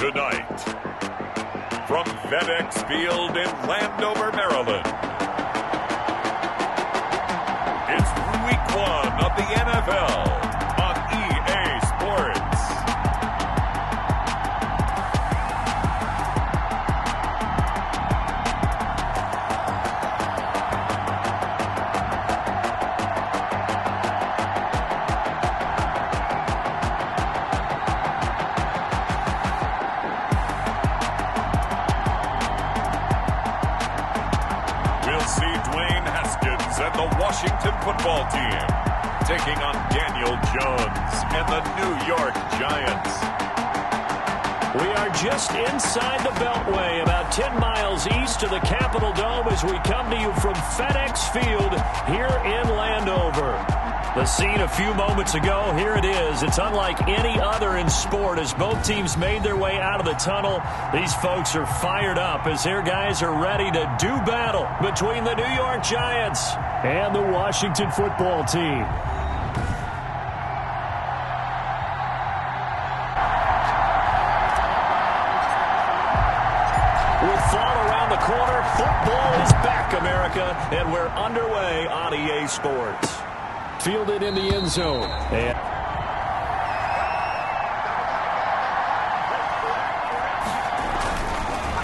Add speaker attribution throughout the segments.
Speaker 1: Tonight, from FedEx Field in Landover, Maryland, it's Week 1 of the NFL on EA Sports. And the Washington football team taking on Daniel Jones and the New York Giants.
Speaker 2: We are just inside the Beltway, about 10 miles east of the Capitol Dome as we come to you from FedEx Field here in Landover. The scene a few moments ago, here it is. It's unlike any other in sport as both teams made their way out of the tunnel. These folks are fired up as their guys are ready to do battle between the New York Giants and the Washington football team. With fall around the corner, football is back, America, and we're underway on EA Sports. Fielded in the end zone. And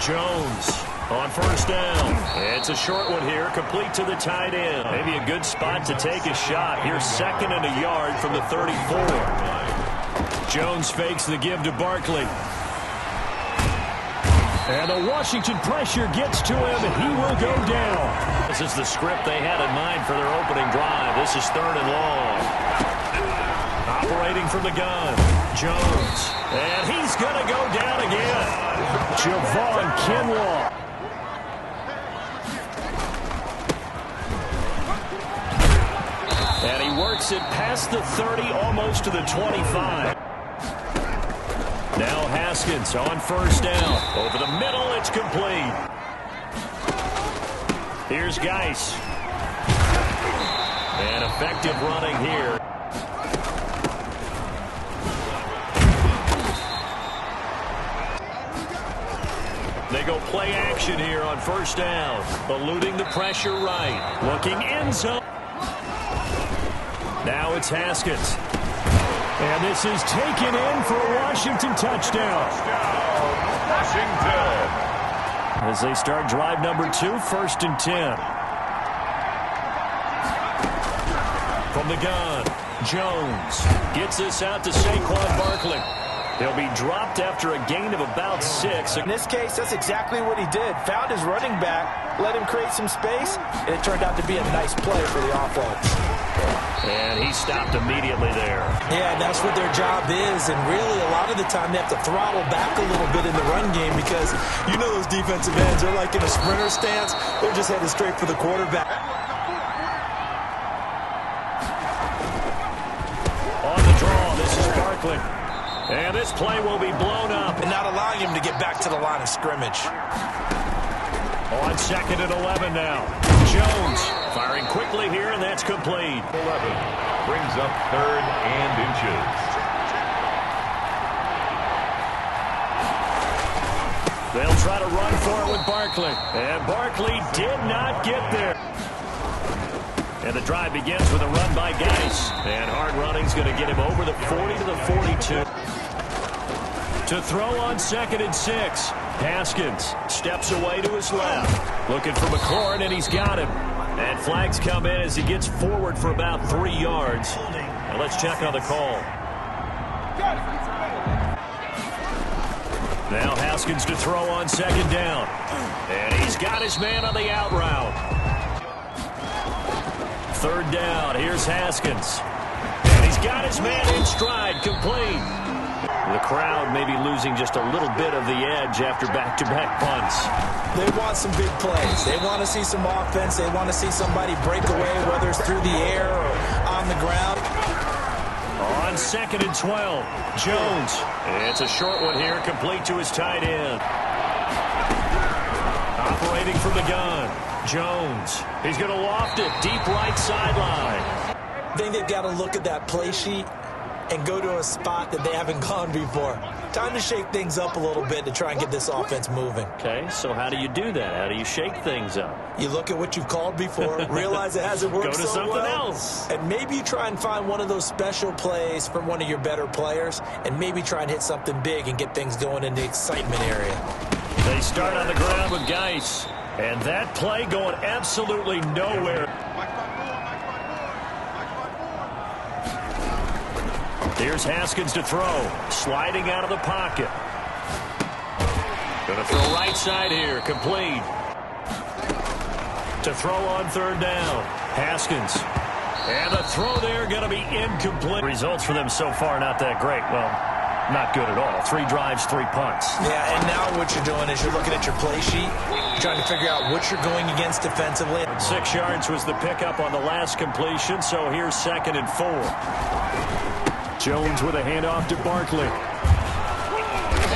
Speaker 2: Jones on first down. It's a short one here, complete to the tight end. Maybe a good spot to take a shot. Here's 2nd and a yard from the 34. Jones fakes the give to Barkley. And the Washington pressure gets to him, and he will go down. This is the script they had in mind for their opening drive. This is 3rd and long. Operating from the gun, Jones. And he's going to go down again. Javon Kinlaw. And he works it past the 30, almost to the 25. Now Haskins on first down. Over the middle, it's complete. Here's Geis. And effective running here. They go play action here on first down. Eluding the pressure right. Looking end zone. Now it's Haskins. And this is taken in for a Washington touchdown.
Speaker 1: Washington.
Speaker 2: As they start drive number 2, 1st and 10. From the gun, Jones gets this out to Saquon Barkley. He'll be dropped after a gain of about 6.
Speaker 3: In this case, that's exactly what he did. Found his running back, let him create some space, and it turned out to be a nice play for the offense.
Speaker 2: And he stopped immediately there.
Speaker 3: Yeah, that's what their job is, and really a lot of the time they have to throttle back a little bit in the run game because you know those defensive ends are like in a sprinter stance. They're just headed straight for the quarterback.
Speaker 2: On the draw, this is Barkley. And this play will be blown up.
Speaker 3: And not allowing him to get back to the line of scrimmage.
Speaker 2: On 2nd and 11 now. Jones firing quickly here, and that's complete.
Speaker 1: 11 brings up 3rd and inches.
Speaker 2: They'll try to run for it with Barkley. And Barkley did not get there. And the drive begins with a run by Geis. And hard running's going to get him over the 40 to the 42. To throw on 2nd and 6. Haskins steps away to his left. Looking for McLaurin, and he's got him. And flags come in as he gets forward for about 3 yards. Now let's check on the call. Now Haskins to throw on 2nd down. And he's got his man on the out route. 3rd down, here's Haskins. And he's got his man in stride, complete. The crowd may be losing just a little bit of the edge after back-to-back punts.
Speaker 3: They want some big plays. They want to see some offense. They want to see somebody break away, whether it's through the air or on the ground.
Speaker 2: On 2nd and 12, Jones. It's a short one here, complete to his tight end. Operating from the gun, Jones. He's going to loft it deep right sideline.
Speaker 3: I think they've got to look at that play sheet and go to a spot that they haven't gone before. Time to shake things up a little bit to try and get this offense moving.
Speaker 2: Okay, so how do you do that? How do you shake things up?
Speaker 3: You look at what you've called before, realize it hasn't worked so well.
Speaker 2: Go to something else.
Speaker 3: And maybe you try and find one of those special plays from one of your better players, and maybe try and hit something big and get things going in the excitement area.
Speaker 2: They start on the ground with Geis. And that play going absolutely nowhere. Here's Haskins to throw. Sliding out of the pocket. Going to throw right side here. Complete. To throw on third down. Haskins. And the throw there going to be incomplete. Results for them so far not that great. Well, not good at all. 3 drives, 3 punts.
Speaker 3: Yeah, and now what you're doing is you're looking at your play sheet. You're trying to figure out what you're going against defensively.
Speaker 2: 6 yards was the pickup on the last completion, so here's 2nd and 4. Jones with a handoff to Barkley.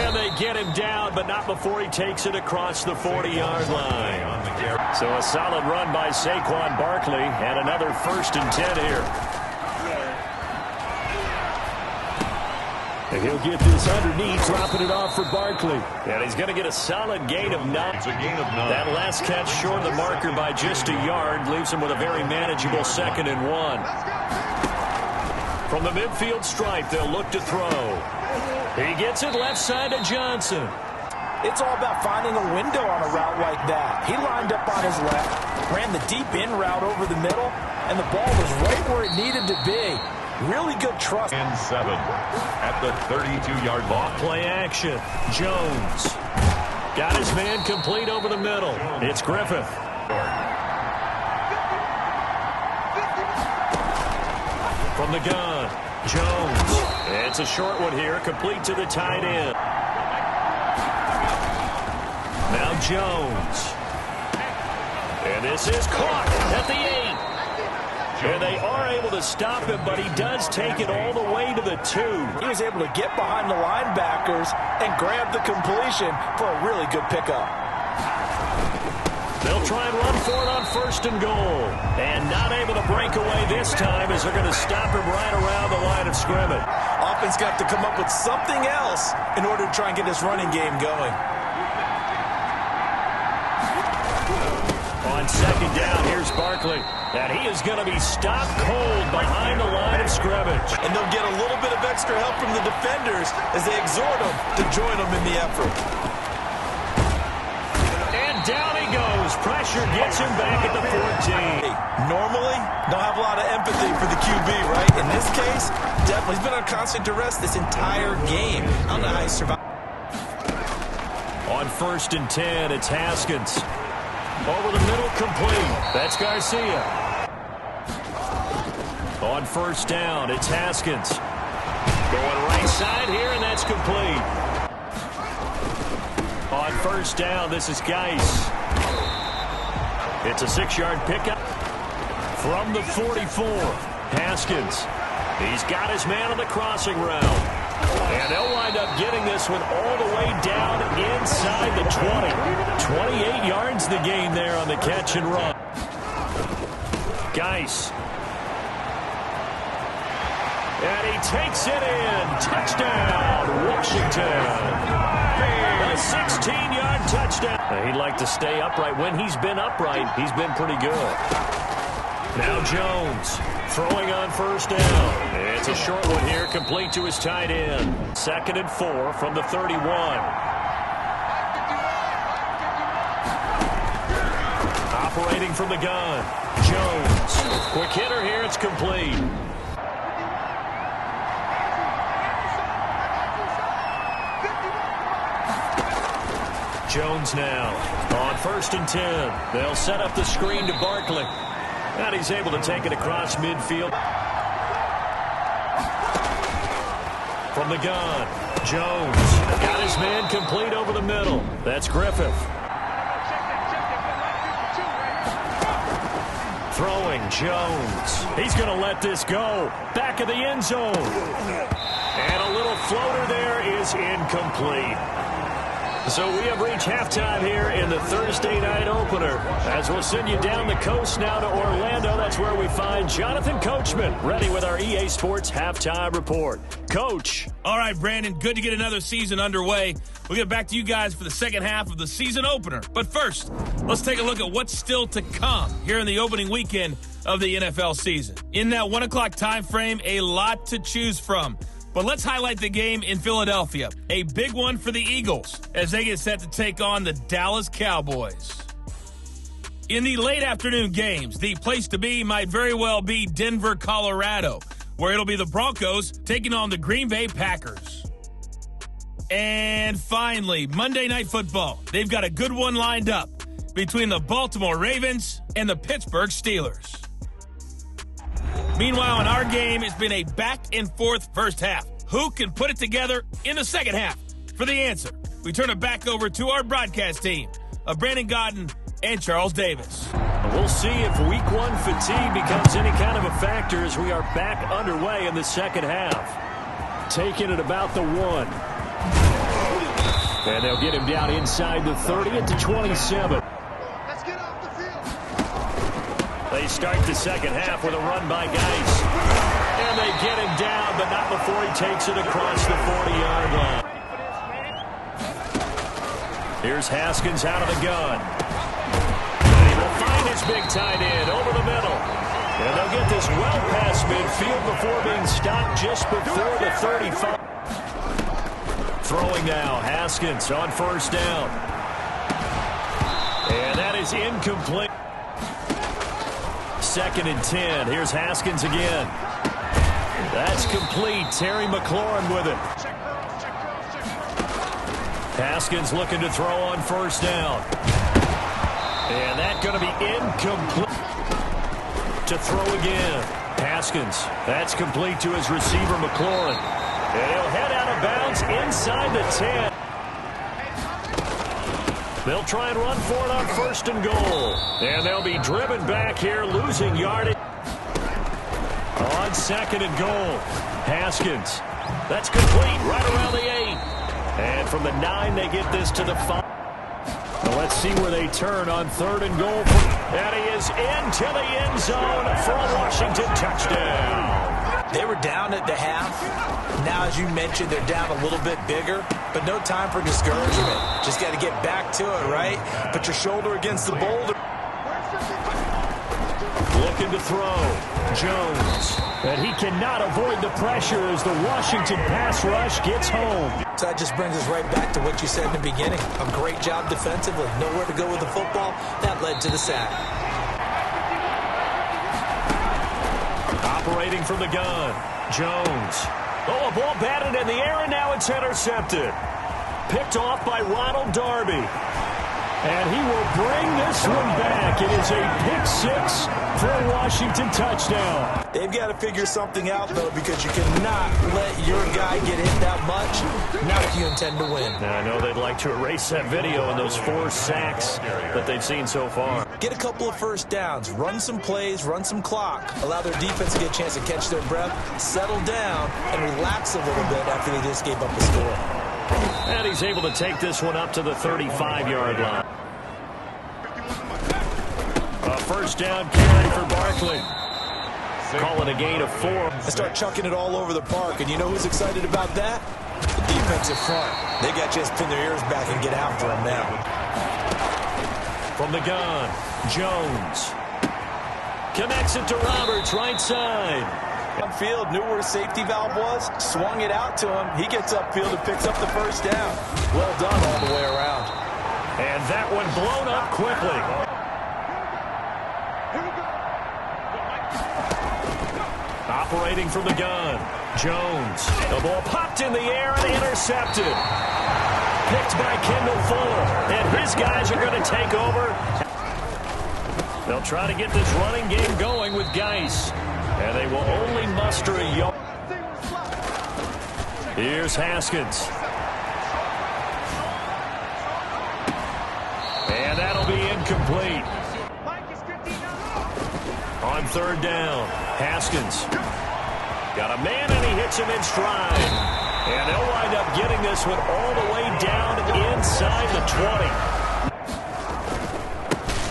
Speaker 2: And they get him down, but not before he takes it across the 40-yard line. So a solid run by Saquon Barkley, and another 1st and 10 here. And he'll get this underneath, dropping it off for Barkley. And he's going to get a solid gain of 9.
Speaker 1: It's a gain of 9.
Speaker 2: That last catch short of the marker by just a yard leaves him with a very manageable 2nd and 1. From the midfield stripe, they'll look to throw. He gets it left side to Johnson.
Speaker 3: It's all about finding a window on a route like that. He lined up on his left, ran the deep in route over the middle, and the ball was right where it needed to be. Really good trust.
Speaker 1: And 7 at the 32-yard line.
Speaker 2: Play action. Jones. Got his man complete over the middle. It's Griffith. From the gun. Jones. It's a short one here. Complete to the tight end. Now Jones. And this is caught at the 8. And they are able to stop him, but he does take it all the way to the 2.
Speaker 3: He was able to get behind the linebackers and grab the completion for a really good pickup.
Speaker 2: They'll try and run for it on 1st and goal. And not able to break away this time as they're going to stop him right around the line of scrimmage.
Speaker 3: Offense got to come up with something else in order to try and get this running game going.
Speaker 2: On 2nd down, here's Barkley. And he is going to be stopped cold behind the line of scrimmage.
Speaker 3: And they'll get a little bit of extra help from the defenders as they exhort him to join them in the effort.
Speaker 2: And down he goes. Pressure gets him back at the 14.
Speaker 3: Normally, don't have a lot of empathy for the QB, right? In this case, definitely. He's been on constant duress this entire game. I don't know how he survived.
Speaker 2: On 1st and 10, it's Haskins. Over the middle, complete. That's Garcia. On 1st down, it's Haskins. Going right side here, and that's complete. On 1st down, this is Geis. It's a 6-yard pickup from the 44. Haskins. He's got his man on the crossing route. And they'll wind up getting this one all the way down inside the 20. 28 yards the gain there on the catch and run. Geis. And he takes it in. Touchdown, Washington. A 16-yard touchdown. Now, he'd like to stay upright. When he's been upright, he's been pretty good. Now Jones throwing on 1st down. It's a short one here, complete to his tight end. 2nd and 4 from the 31. Operating from the gun. Jones. Quick hitter here, it's complete. Jones now on 1st and 10. They'll set up the screen to Barkley. And he's able to take it across midfield. From the gun, Jones got his man complete over the middle. That's Griffith. Throwing, Jones. He's going to let this go. Back of the end zone. And a little floater there is incomplete. So we have reached halftime here in the Thursday night opener. As we'll send you down the coast now to Orlando, that's where we find Jonathan Coachman ready with our EA Sports halftime report. Coach.
Speaker 4: All right, Brandon, good to get another season underway. We'll get back to you guys for the second half of the season opener. But first, let's take a look at what's still to come here in the opening weekend of the NFL season. In that 1 o'clock time frame, a lot to choose from. But let's highlight the game in Philadelphia. A big one for the Eagles as they get set to take on the Dallas Cowboys. In the late afternoon games, the place to be might very well be Denver, Colorado, where it'll be the Broncos taking on the Green Bay Packers. And finally, Monday Night Football. They've got a good one lined up between the Baltimore Ravens and the Pittsburgh Steelers. Meanwhile, in our game, it's been a back-and-forth first half. Who can put it together in the second half? For the answer, we turn it back over to our broadcast team of Brandon Godden and Charles Davis.
Speaker 2: We'll see if week one fatigue becomes any kind of a factor as we are back underway in the second half. Taking it about the 1. And they'll get him down inside the 30 at the 27. They start the second half with a run by Geis. And they get him down, but not before he takes it across the 40-yard line. Here's Haskins out of the gun. And he will find his big tight end over the middle. And they'll get this well past midfield before being stopped just before the 35. Throwing now, Haskins on first down. And that is incomplete. 2nd and 10. Here's Haskins again. That's complete. Terry McLaurin with it. Haskins looking to throw on first down. And that's going to be incomplete. To throw again. Haskins. That's complete to his receiver, McLaurin. And he'll head out of bounds inside the 10. They'll try and run for it on first and goal. And they'll be driven back here, losing yardage. On 2nd and goal, Haskins. That's complete right around the 8. And from the 9, they get this to the 5. Now let's see where they turn on 3rd and goal. And he is into the end zone for a Washington touchdown.
Speaker 3: They were down at the half. Now, as you mentioned, they're down a little bit bigger, but no time for discouragement. Just got to get back to it, right? Put your shoulder against the boulder.
Speaker 2: Looking to throw. Jones. And he cannot avoid the pressure as the Washington pass rush gets home.
Speaker 3: So that just brings us right back to what you said in the beginning. A great job defensively. Nowhere to go with the football. That led to the sack.
Speaker 2: Operating from the gun. Jones. Oh, a ball batted in the air, and now it's intercepted. Picked off by Ronald Darby. And he will bring this one back. It is a pick 6 for a Washington touchdown.
Speaker 3: They've got to figure something out, though, because you cannot let your guy get hit that much. Not if you intend to win.
Speaker 2: Now, I know they'd like to erase that video and those 4 sacks that they've seen so far.
Speaker 3: Get a couple of first downs, run some plays, run some clock, allow their defense to get a chance to catch their breath, settle down, and relax a little bit after they just gave up a score.
Speaker 2: And he's able to take this one up to the 35-yard line. A first down carry for Barkley. Call it a gain of 4.
Speaker 3: They start chucking it all over the park, and you know who's excited about that? The defensive front. They got to just pin their ears back and get after him now.
Speaker 2: From the gun, Jones. Connects it to Roberts, right side.
Speaker 3: Upfield, knew where the safety valve was, swung it out to him. He gets upfield and picks up the first down. Well done all the way around.
Speaker 2: And that one blown up quickly. Operating from the gun, Jones. The ball popped in the air and intercepted. Picked by Kendall Fuller. And his guys are going to take over. They'll try to get this running game going with Geis. And they will only muster a yard. Here's Haskins. And that'll be incomplete. On 3rd down, Haskins. Got a man and he hits him in stride. And they'll wind up getting this one all the way down inside the 20.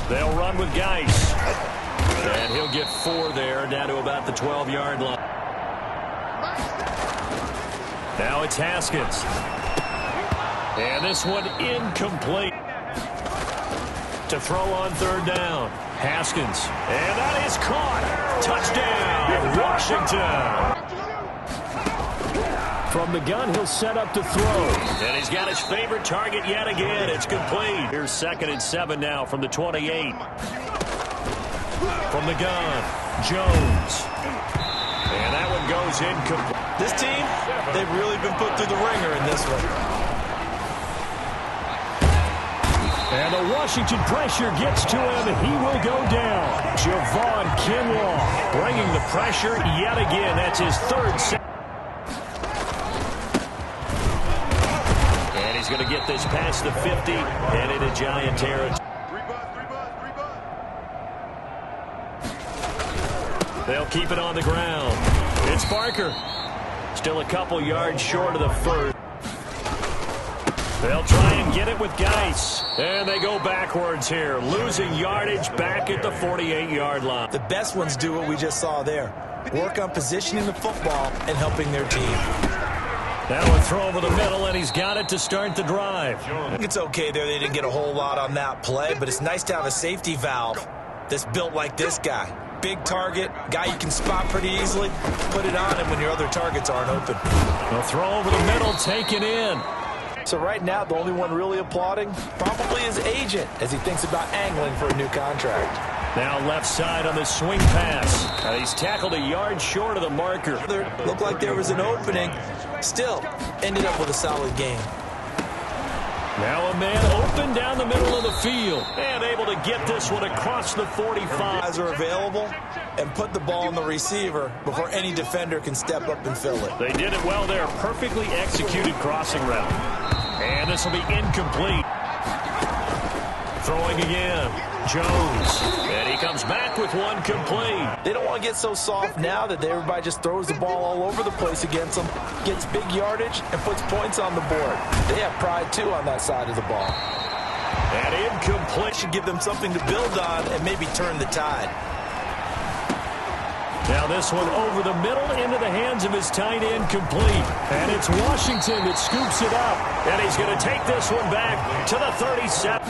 Speaker 2: They'll run with Geis. And he'll get 4 there, down to about the 12-yard line. Now it's Haskins. And this one incomplete. To throw on 3rd down. Haskins. And that is caught. Touchdown, Washington. From the gun, he'll set up to throw. And he's got his favorite target yet again. It's complete. Here's 2nd and 7 now from the 28. From the gun, Jones. And that one goes incomplete.
Speaker 3: This team, they've really been put through the ringer in this one.
Speaker 2: And the Washington pressure gets to him. He will go down. Javon Kinlaw bringing the pressure yet again. That's his 3rd sack. And he's going to get this past the 50 and into Giant territory. They'll keep it on the ground. It's Barker. Still a couple yards short of the 1st. They'll try and get it with Geis. And they go backwards here, losing yardage back at the 48-yard line.
Speaker 3: The best ones do what we just saw there. Work on positioning the football and helping their team.
Speaker 2: Now a throw over the middle, and he's got it to start the drive.
Speaker 3: It's okay there. They didn't get a whole lot on that play, but it's nice to have a safety valve that's built like this guy. Big target, guy you can spot pretty easily. Put it on him when your other targets aren't open.
Speaker 2: A throw over the middle, taken in.
Speaker 3: So right now, the only one really applauding probably his agent as he thinks about angling for a new contract.
Speaker 2: Now left side on the swing pass. He's tackled a yard short of the marker.
Speaker 3: Looked like there was an opening. Still, ended up with a solid game.
Speaker 2: Now a man open down the middle of the field. And able to get this one across the 45.
Speaker 3: Guys are available and put the ball on the receiver before any defender can step up and fill it.
Speaker 2: They did it well there. Perfectly executed crossing route. And this will be incomplete. Throwing again. Jones. And he comes back with one complete.
Speaker 3: They don't want to get so soft now that everybody just throws the ball all over the place against them, gets big yardage, and puts points on the board. They have pride, too, on that side of the ball.
Speaker 2: And incomplete.
Speaker 3: Should give them something to build on and maybe turn the tide.
Speaker 2: Now this one over the middle into the hands of his tight end, complete. And it's Washington that scoops it up. And he's going to take this one back to the 37.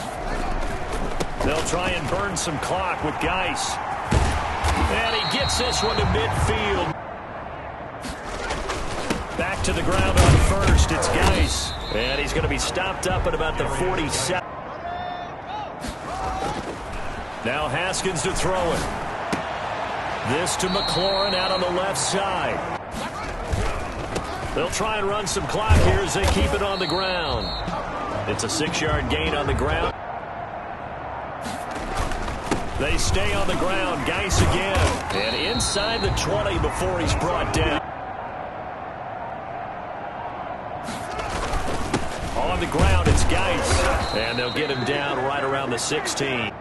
Speaker 2: They'll try and burn some clock with Geis. And he gets this one to midfield. Back to the ground on 1st. It's Geis. And he's going to be stopped up at about the 47. Now Haskins to throw it. This to McLaurin out on the left side. They'll try and run some clock here as they keep it on the ground. It's a 6-yard gain on the ground. They stay on the ground. Geis again. And inside the 20 before he's brought down. On the ground, it's Geis. And they'll get him down right around the 16.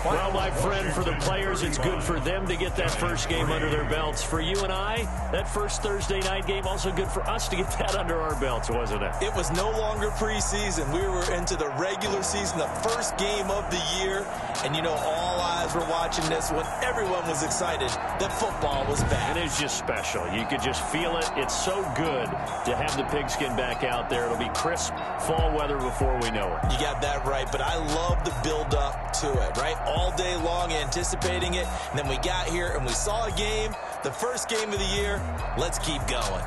Speaker 2: Well, my friend, for the players, it's good for them to get that first game under their belts. For you and I, that first Thursday night game, also good for us to get that under our belts, wasn't it?
Speaker 3: It was no longer preseason. We were into the regular season, the first game of the year. And, you know, all eyes were watching this when everyone was excited that football was back.
Speaker 2: And it's just special. You could just feel it. It's so good to have the pigskin back out there. It'll be crisp fall weather before we know it.
Speaker 3: You got that right, but I love the build-up to it, right? All day long anticipating it, and then we got here and we saw a game, the first game of the year. Let's keep going.